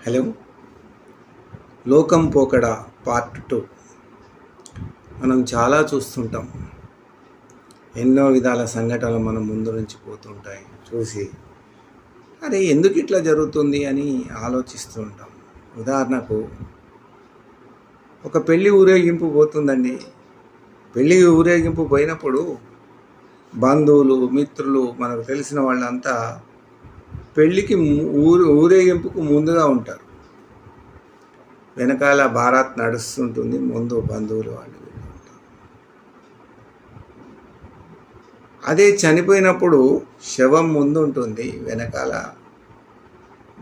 Hello, లోకం పోకడ part 2. మనం చాలా చూస్తుంటాం. ఎన్నో విధాల సంఘటనలు మన ముందు నుంచి పోతుంటాయి. చూసి అరే ఎందుకు ఇట్లా జరుగుతుంది అని ఆలోచిస్తూ ఉంటాం. ఉదాహరణకు ఒక పెళ్ళి ఊరేగింపు పోతుందండి. పెళ్ళి ఊరేగింపు పోయినప్పుడు బంధువులు, మిత్రులు, మనకు తెలిసిన వాళ్ళంతా పెళ్ళికి ఊరేగింపుకు ముందుగా ఉంటారు. వెనకాల బారాత్ నడుస్తుంటుంది, ముందు బంధువులు వాళ్ళు ఉంటారు. అదే చనిపోయినప్పుడు శవం ముందు ఉంటుంది, వెనకాల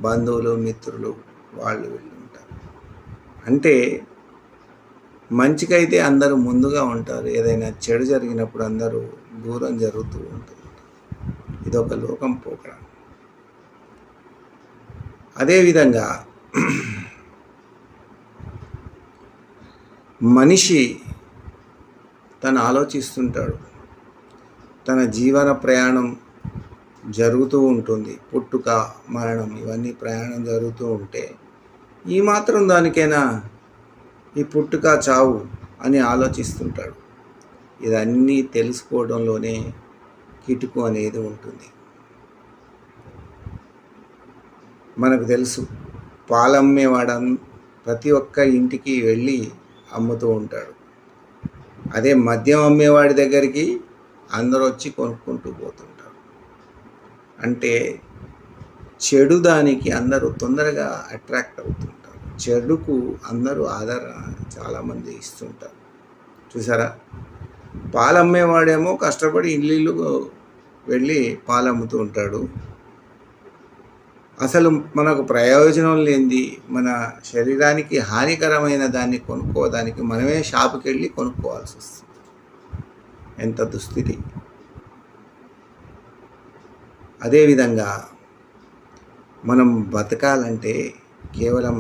బంధువులు, మిత్రులు వాళ్ళు వీళ్ళు ఉంటారు. అంటే మంచికైతే అందరూ ముందుగా ఉంటారు, ఏదైనా చెడు జరిగినప్పుడు అందరూ దూరం జరుగుతూ ఉంటుంది. ఇదొక లోకం పోకడ. అదేవిధంగా మనిషి తను ఆలోచిస్తుంటాడు. తన జీవన ప్రయాణం జరుగుతూ ఉంటుంది. పుట్టుక, మరణం ఇవన్నీ ప్రయాణం జరుగుతూ ఉంటే ఈ మాత్రం దానికైనా ఈ పుట్టుక, చావు అని ఆలోచిస్తుంటాడు. ఇదన్నీ తెలుసుకోవడంలోనే కిటుకు అనేది ఉంటుంది. మనకు తెలుసు, పాలమ్మేవాడు ప్రతి ఒక్క ఇంటికి వెళ్ళి అమ్ముతూ ఉంటాడు. అదే మద్యం అమ్మేవాడి దగ్గరికి అందరూ వచ్చి కొనుక్కుంటూ పోతుంటారు. అంటే చెడు దానికి అందరూ తొందరగా అట్రాక్ట్ అవుతుంటారు. చెడుకు అందరూ ఆదరణ చాలామంది ఇస్తుంటారు. చూసారా, పాలమ్మేవాడేమో కష్టపడి ఇల్లు వెళ్ళి పాలు అమ్ముతూ ఉంటాడు. అసలు మనకు ప్రయోజనం లేనిది, మన శరీరానికి హానికరమైన దాన్ని కొనుక్కోవడానికి మనమే షాపుకి వెళ్ళి కొనుక్కోవాల్సి వస్తుంది. ఎంత దుస్థితి! అదేవిధంగా మనం బతకాలంటే కేవలం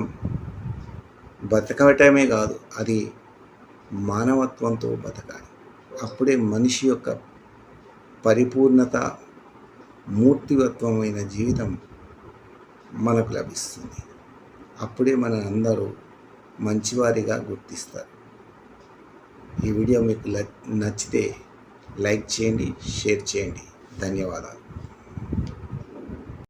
బతకటమే కాదు, అది మానవత్వంతో బతకాలి. అప్పుడే మనిషి యొక్క పరిపూర్ణత, మూర్తివత్వమైన జీవితం మనకు లభిస్తుంది. అప్పుడే మన అందరూ మంచివారిగా గుర్తిస్తారు. ఈ వీడియో మీకు నచ్చితే లైక్ చేయండి, షేర్ చేయండి. ధన్యవాదాలు.